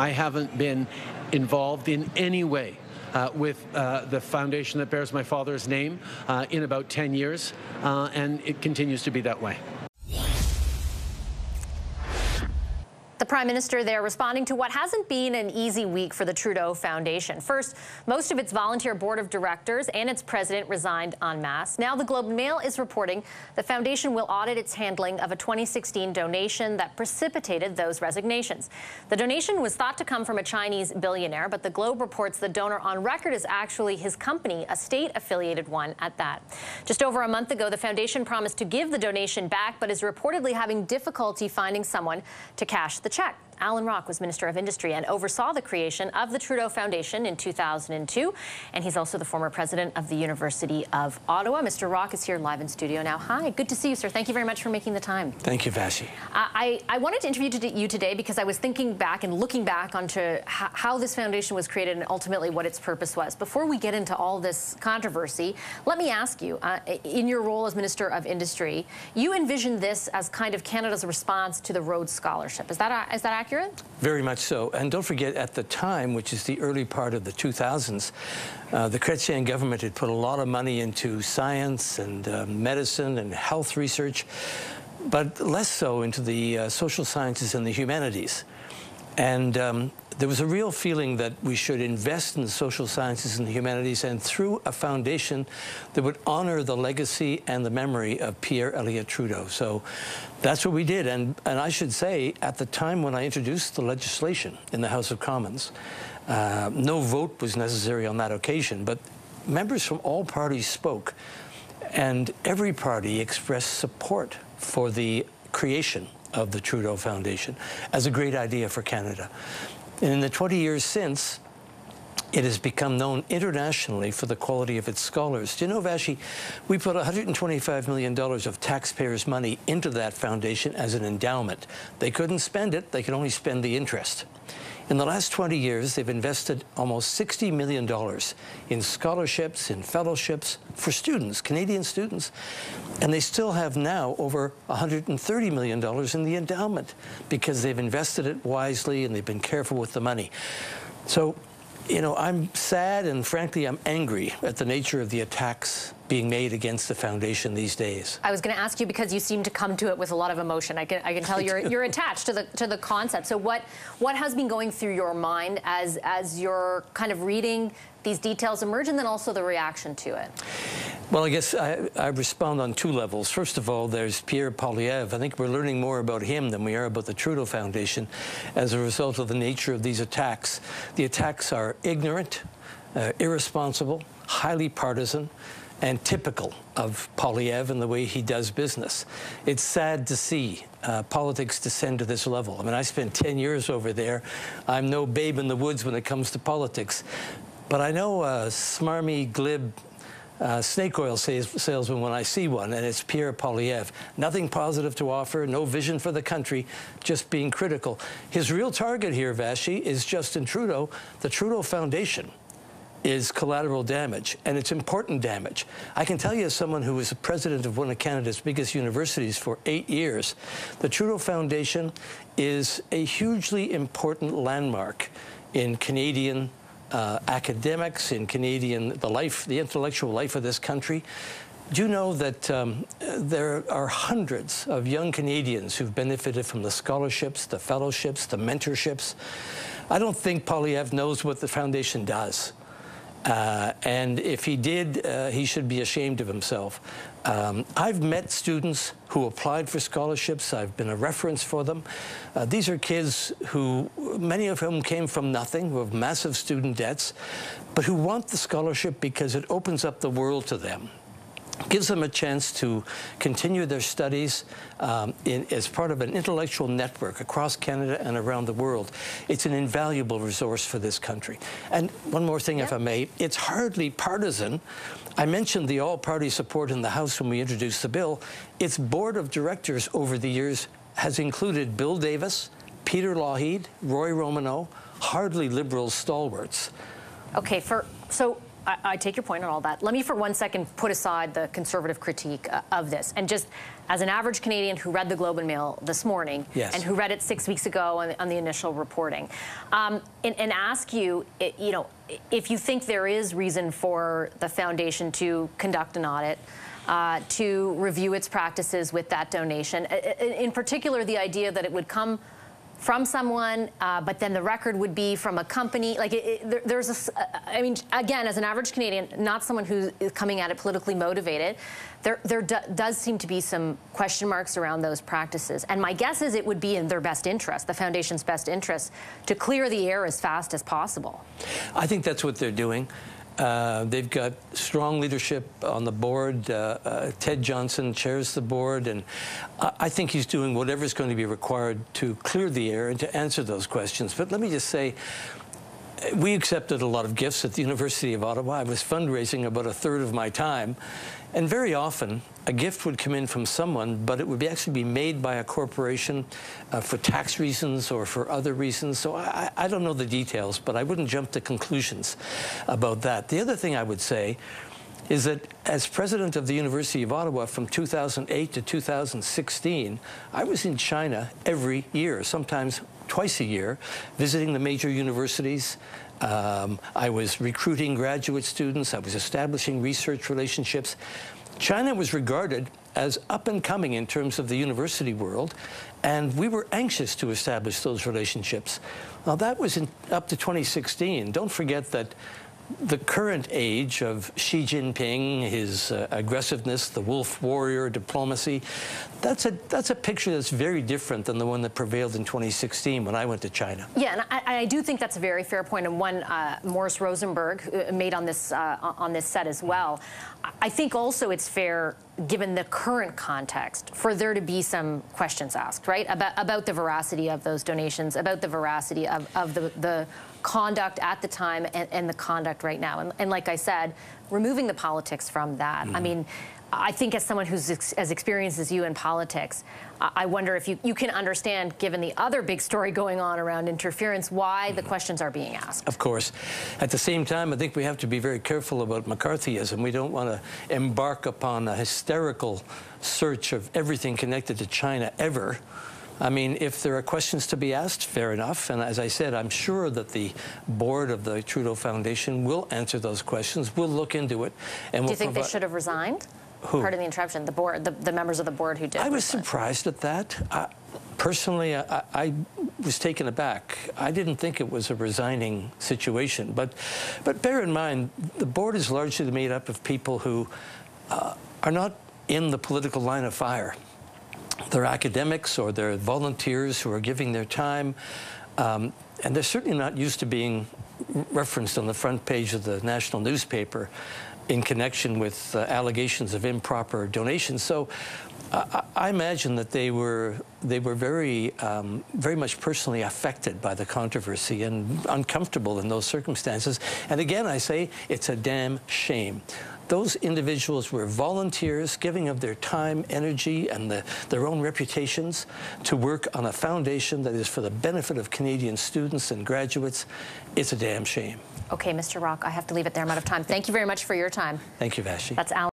I haven't been involved in any way with the foundation that bears my father's name in about 10 years, and it continues to be that way. The Prime Minister there responding to what hasn't been an easy week for the Trudeau Foundation. First, most of its volunteer board of directors and its president resigned en masse. Now the Globe and Mail is reporting the foundation will audit its handling of a 2016 donation that precipitated those resignations. The donation was thought to come from a Chinese billionaire, but the Globe reports the donor on record is actually his company, a state-affiliated one at that. Just over a month ago, the foundation promised to give the donation back, but is reportedly having difficulty finding someone to cash the check. Allan Rock was Minister of Industry and oversaw the creation of the Trudeau Foundation in 2002, and he's also the former president of the University of Ottawa. Mr. Rock is here live in studio now. Hi, good to see you, sir. Thank you very much for making the time. Thank you, Vassy. I wanted to interview you today because I was thinking back and looking back onto how this foundation was created and ultimately what its purpose was. Before we get into all this controversy, let me ask you, in your role as Minister of Industry, you envisioned this as kind of Canada's response to the Rhodes Scholarship. Is that accurate? Very much so. And don't forget, at the time, which is the early part of the 2000s, the Chrétien government had put a lot of money into science and medicine and health research, but less so into the social sciences and the humanities. And there was a real feeling that we should invest in the social sciences and the humanities, and through a foundation that would honor the legacy and the memory of Pierre Elliott Trudeau. So that's what we did. And I should say, at the time when I introduced the legislation in the House of Commons, no vote was necessary on that occasion, but members from all parties spoke, and every party expressed support for the creation of the Trudeau Foundation as a great idea for Canada. And in the 20 years since, it has become known internationally for the quality of its scholars. Do you know, Vassy, we put $125 million of taxpayers' money into that foundation as an endowment. They couldn't spend it, they could only spend the interest. In the last 20 years, they've invested almost $60 million in scholarships, in fellowships for students, Canadian students, and they still have now over $130 million in the endowment because they've invested it wisely and they've been careful with the money. So, you know, I'm sad and frankly I'm angry at the nature of the attacks being made against the foundation these days. I was going to ask you because you seem to come to it with a lot of emotion. I can tell you're attached to the concept. So what has been going through your mind as you're kind of reading these details emerge, and then also the reaction to it? Well, I guess I respond on two levels. First of all, there's Pierre Poilievre. I think we're learning more about him than we are about the Trudeau Foundation as a result of the nature of these attacks. The attacks are ignorant, irresponsible, highly partisan, and typical of Poilievre and the way he does business. It's sad to see politics descend to this level. I mean, I spent 10 years over there. I'm no babe in the woods when it comes to politics. But I know a smarmy, glib snake oil salesman when I see one, and it's Pierre Poilievre. Nothing positive to offer, no vision for the country, just being critical. His real target here, Vassy, is Justin Trudeau. The Trudeau Foundation is collateral damage, and it's important damage. I can tell you, as someone who was the president of one of Canada's biggest universities for 8 years, the Trudeau Foundation is a hugely important landmark in Canadian academics, in the intellectual life of this country. Do you know that there are hundreds of young Canadians who've benefited from the scholarships, the fellowships, the mentorships? I don't think Poilievre knows what the foundation does. And if he did, he should be ashamed of himself. I've met students who applied for scholarships. I've been a reference for them. These are kids who, many of whom came from nothing, who have massive student debts, but who want the scholarship because it opens up the world to them. Gives them a chance to continue their studies as part of an intellectual network across Canada and around the world. It's an invaluable resource for this country. And one more thing, if I may, it's hardly partisan. I mentioned the all-party support in the House when we introduced the bill. Its board of directors over the years has included Bill Davis, Peter Lougheed, Roy Romanow, hardly Liberal stalwarts. Okay, so I take your point on all that. Let me for 1 second put aside the conservative critique of this, and just as an average Canadian who read the Globe and Mail this morning, yes, and who read it 6 weeks ago on the initial reporting, and ask you, if you think there is reason for the foundation to conduct an audit, to review its practices with that donation, in particular the idea that it would come from someone, but then the record would be from a company. Like, I mean, again, as an average Canadian, not someone who is coming at it politically motivated, there does seem to be some question marks around those practices. And my guess is it would be in their best interest, the foundation's best interest, to clear the air as fast as possible. I think that's what they're doing. They've got strong leadership on the board. Ted Johnson chairs the board, and I think he's doing whatever is going to be required to clear the air and to answer those questions. But let me just say, we accepted a lot of gifts at the University of Ottawa. I was fundraising about a third of my time, and very often a gift would come in from someone, but it would actually be made by a corporation for tax reasons or for other reasons. So I don't know the details, but I wouldn't jump to conclusions about that. The other thing I would say is that as president of the University of Ottawa from 2008 to 2016, I was in China every year, sometimes twice a year, visiting the major universities. I was recruiting graduate students. I was establishing research relationships. China was regarded as up and coming in terms of the university world, and we were anxious to establish those relationships. Now, that was up to 2016. Don't forget that the current age of Xi Jinping, his aggressiveness, the wolf warrior diplomacy, that's a picture that's very different than the one that prevailed in 2016 when I went to China. Yeah, and I do think that's a very fair point, and one Morris Rosenberg made on this set as well. I think also it's fair, given the current context, for there to be some questions asked, right, about the veracity of those donations, about the veracity of the conduct at the time and the conduct right now. And like I said, removing the politics from that. I mean, I think as someone who's as experienced as you in politics, I wonder if you can understand, given the other big story going on around interference, why the questions are being asked. Of course. At the same time, I think we have to be very careful about McCarthyism. We don't want to embark upon a hysterical search of everything connected to China ever. I mean, if there are questions to be asked, fair enough. And as I said, I'm sure that the board of the Trudeau Foundation will answer those questions. We'll look into it. And do you think they should have resigned? Who? Pardon the interruption. The board, the members of the board who did. I was surprised at that. Personally, I was taken aback. I didn't think it was a resigning situation. But bear in mind, the board is largely made up of people who are not in the political line of fire. They're academics or they're volunteers who are giving their time, and they're certainly not used to being referenced on the front page of the national newspaper in connection with allegations of improper donations. So I imagine that they were very much personally affected by the controversy and uncomfortable in those circumstances. And again, I say it's a damn shame. Those individuals were volunteers giving of their time, energy, and their own reputations to work on a foundation that is for the benefit of Canadian students and graduates. It's a damn shame. Okay, Mr. Rock, I have to leave it there. I'm out of time. Thank you very much for your time. Thank you, Vassy. That's Allan.